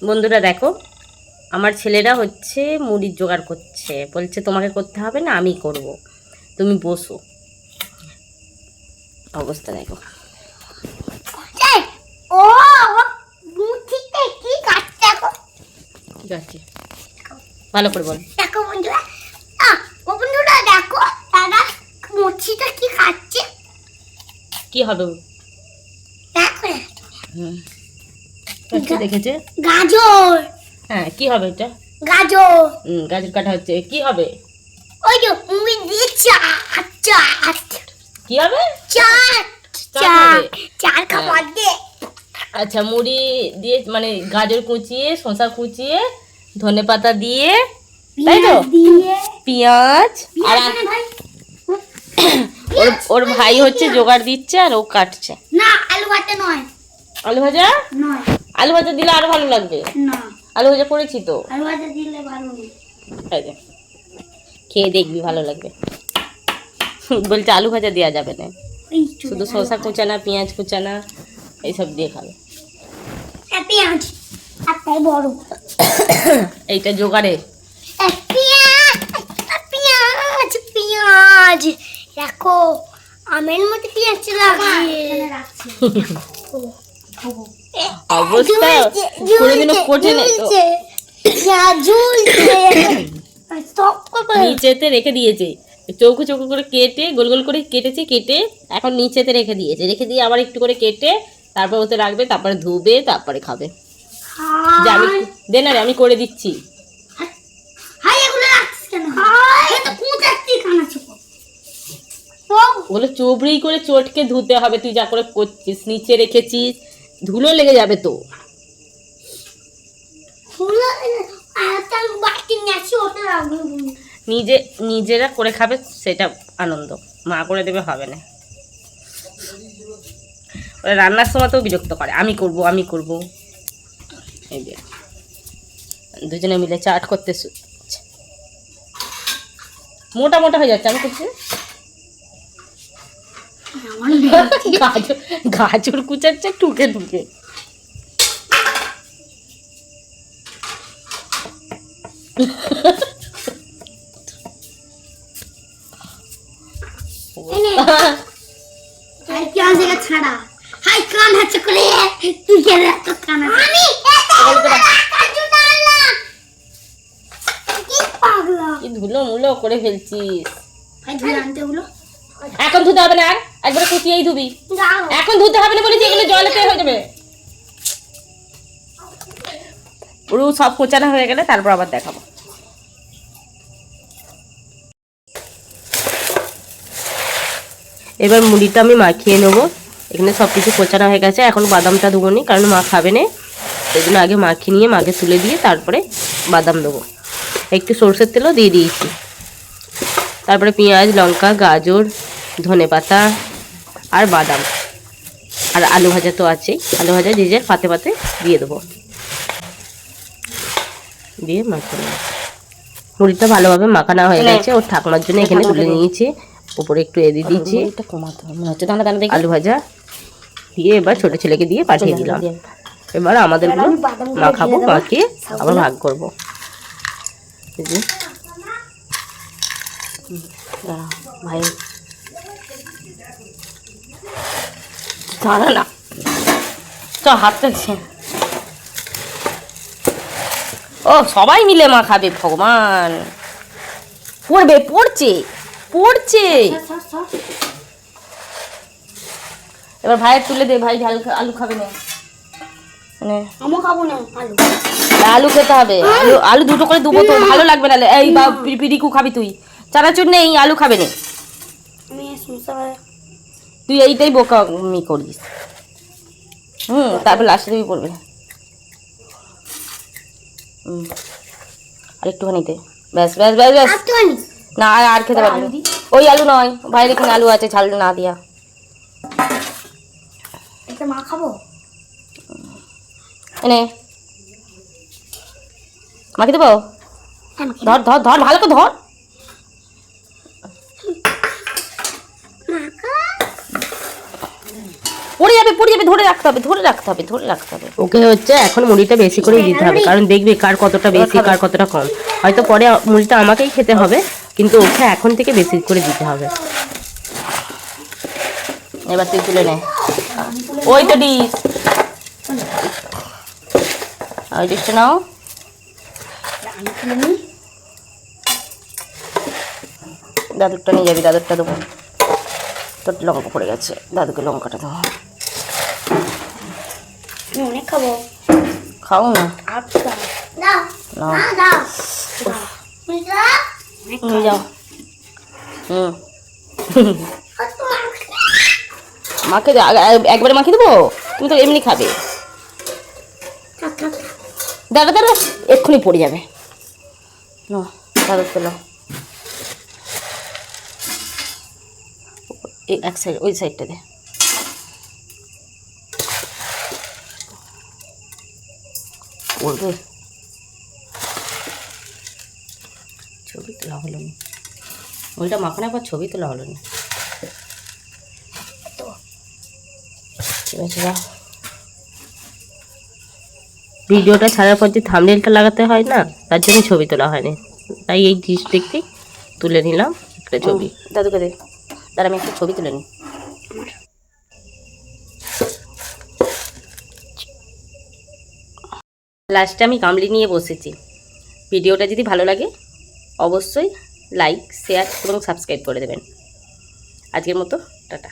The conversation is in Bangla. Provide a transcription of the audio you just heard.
বন্ধুরা দেখো, আমার ছেলেরা হচ্ছে মুড়ির জোগাড় করছে, বলছে তোমাকে করতে হবে না, আমি করব, তুমি বসো। অবস্থা দেখো। ও মুঠিতে কি কাটছে এখন? ঠিক আছে, ভালো করে বল। দেখো বন্ধুরা, ও বন্ধুরা দেখো, দাদা মুঠিটা কি কাটছে? কি হবে? দেখো দেখেছে গাজর। হ্যাঁ, কি হবে এটা? গাজর। গাজর কাটা হচ্ছে, কি হবে? ওই যে মুড়ি দিয়ে চাট চাট। কি হবে? চাট চাট চাট খাবার দিয়ে। আচ্ছা, মুড়ি দিয়ে মানে গাজর কুচিয়ে, শসা কুচিয়ে, ধনেপাতা দিয়ে, তাই তো? পেঁয়াজ। আর ওর ভাই হচ্ছে জোগাড় দিচ্ছে আর ও কাটছে। না, আলু ভাজা নয়। আলু ভাজা নয়, আলু ভাজা দিলে আরো ভালো লাগবে। না, আলু ভাজা করেছি তো। আলু ভাজা দিলে ভালো নেই। এই যে, খেয়ে দেখবি ভালো লাগবে। বলছে আলু ভাজা দেওয়া যাবে না, শুধু শসা কুচানা, পেঁয়াজ কুচানা এইসব দিয়ে খাবে। পেঁয়াজ একটাই বড়। এইটা জোগাড়ে। পেঁয়াজ পেঁয়াজ পেঁয়াজ দেখো, আমের মধ্যে পেঁয়াজ লাগিয়ে অবস্থা কোনোদিনও কঠিন। নিচেতে রেখে দিয়েছে, চৌকো চৌকো করে কেটে, গোল গোল করে কেটেছে, কেটে এখন নিচেতে রেখে দিয়েছে, রেখে দিয়ে আবার একটু করে কেটে তারপর ওতে রাখবে, তারপরে ধুবে, তারপরে খাবে। যে আমি দে না রে, আমি করে দিচ্ছি। ওগুলো চোবড়ি করে চটকে ধুতে হবে, তুই যা করে করছিস, নিচে রেখেছিস, ধুলো লেগে যাবে তো। নিজেরা করে খাবে, সেটা আনন্দ। মা করে দেবে হবে না। ওরা রান্নার সময় তো বিরক্ত করে, আমি করব আমি করব। এই যে দুজনে মিলে চাট করতে, মোটা মোটা হয়ে যাচ্ছে। আমি করছি গাজর কুচাচ্ছে টুকে টুকে। ছাড়া হাই কান হাতে করে তুই কে এত কান আমি কি ধুলো মুলো করে ফেলছিস। ভাই ধুয়ে আনতে হলো। এখন ধুতে হবে না, আর একবারে কুচিয়েই ধুবি। এখন ধুতে হবে না বলেছি, এগুলো জলেতে হয়ে যাবে। পুরো সব কোচানো হয়ে গেলে তারপর আবার দেখাবো। এবার মুড়িটা আমি মাখিয়ে নেবো। এখানে সব কিছু কোচানো হয়ে গেছে, এখন বাদামটা দেবো নি, কারণ মা খাবে না, এই জন্য আগে মাখিয়ে নিয়ে মাকে তুলে দিয়ে তারপরে বাদাম দেবো। একটু সরষের তেলও দিয়ে দিয়েছি। তারপরে পেঁয়াজ, লঙ্কা, গাজর, ধনেপাতা আর বাদাম আর আলু ভাজা তো আছেই। আলু ভাজা যে যে পাতে পাতে দিয়ে দেবো, দিয়ে মাখিয়ে নেব। মুড়িটা ভালোভাবে মাখানো হয়ে গেছে। ওর ঠাকুমার জন্য এখানে তুলে নিয়েছি, উপরে একটু দিয়ে দিয়েছি আলু ভাজা দিয়ে। এবার ছোটো ছেলেকে দিয়ে পাঠিয়ে দিলাম। এবার আমাদেরগুলো মাখাবো, মাখিয়ে আবার ভাগ করবো। ভাই দাঁড়া না, চ হাতটা। ও সবাই মিলে মা খাবে, ভগবান। পড়বে, পড়ছে পড়ছে। এবার ভাইয়ের তুলে দে, ভাই ঝাল আলু খাবে না, মানে আমি খাবো না আলু। আলু খেতে হবে। আলু আলু দুটো করে দেবো তো, ভালো লাগবে না। এই বা পিরিকু খাবি তুই, চানাচুর নেই, আলু খাবে না। তুই এইটাই বোকামি করিস। তারপর লাস্টে তুই পড়বে। আর একটুখানি দে, ব্যাস ব্যাস ব্যাস ব্যাস। না আর খেতে পারবি না। ওই আলু নয়, ভাইয়ের এখানে আলু আছে, ঝাল না দিয়া। মা খাবো এনে মাকে দেবো। ধর ধর ধর, ভালো করে ধর। ও পড়ে যাবে ধরে রাখতে হবে ওকে হচ্ছে এখন মুড়িটা বেশি করে দিতে হবে, কারণ দেখবে কার কতটা বেশি কার কতটা কম। হয়তো পরে মুড়িটা আমাকেই খেতে হবে, কিন্তু ওকে এখন থেকে বেশি করে দিতে হবে। এবার তুই তুলে নে, ওই তো ডিশ, ওই ডিশটা নাও। দাদুরটা নিয়ে যাবি, দাদুরটা দেবো। তোর লঙ্কা পড়ে গেছে, দাদুকে লঙ্কাটা দেবো। অনেক খাবো। খাও না, আচ্ছা দাও নাও, দাও নিয়ে যাও। মাকে একবারে মাখিয়ে দেবো, তুমি তো এমনি খাবে। দাদা দাদা এক্ষুনি পড়ে যাবে। দাদা তোলো, এক সাইড, ওই সাইডটা দে। পড়বে, ছবি তোলা হলো না, ওইটা মাখানোর পর ছবি তোলা হলো না। ঠিক আছে, ভিডিওটা ছাড়ার পর যে থাম্বনেলটা লাগাতে হয় না, তার জন্য ছবি তোলা হয়নি, তাই এই ডিশ দেখতে তুলে নিলাম একটা ছবি। দাদুকে দে, তার আমি একটা ছবি তুলে নিই। লাস্টে আমি গামলি নিয়ে বসেছি। ভিডিওটা যদি ভালো লাগে অবশ্যই লাইক, শেয়ার এবং সাবস্ক্রাইব করে দেবেন। আজকের মতো টাটা।